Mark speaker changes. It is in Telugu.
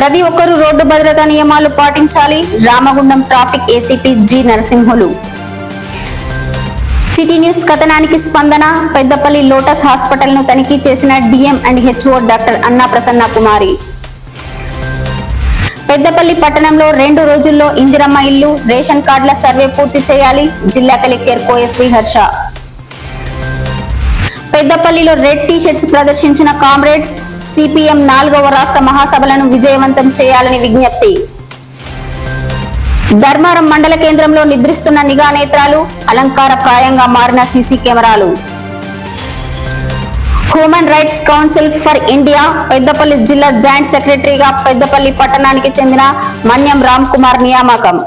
Speaker 1: ప్రతి ఒక్కరూ రోడ్డు భద్రతా నియమాలు పాటించాలి. Ramagundam traffic ACP G Narasimhulu. City news కథనానికి స్పందన. పెద్దపల్లి లోటస్ హాస్పిటల్ ను తనిఖీ చేసిన డిఎం అండ్ హెచ్ఓ డాక్టర్ అన్నా ప్రసన్న కుమారి. పెద్దపల్లి పట్టణంలో 2 రోజుల్లో ఇందిరమ్మ ఇల్లు, రేషన్ కార్డుల సర్వే పూర్తి చేయాలి. జిల్లా కలెక్టర్ కోయశ్రీ హర్ష. పెద్దపల్లిలో రెడ్ టీ-షర్ట్స్ ప్రదర్శించిన కామ్రేడ్స్. సిపిఎం 4వ రాష్ట్ర మహాసభలను విజయవంతం చేయాలని విజ్ఞప్తి. ధర్మారం మండల కేంద్రంలో నిద్రిస్తున్న నిఘా నేత్రాలు. అలంకార ప్రాయంగా మారిన సీసీ కెమెరాలు. Human rights council for India Peddapalli జిల్లా జాయింట్ సెక్రటరీగా పెద్దపల్లి పట్టణానికి చెందిన మన్యం రామ్ కుమార్ నియామకం.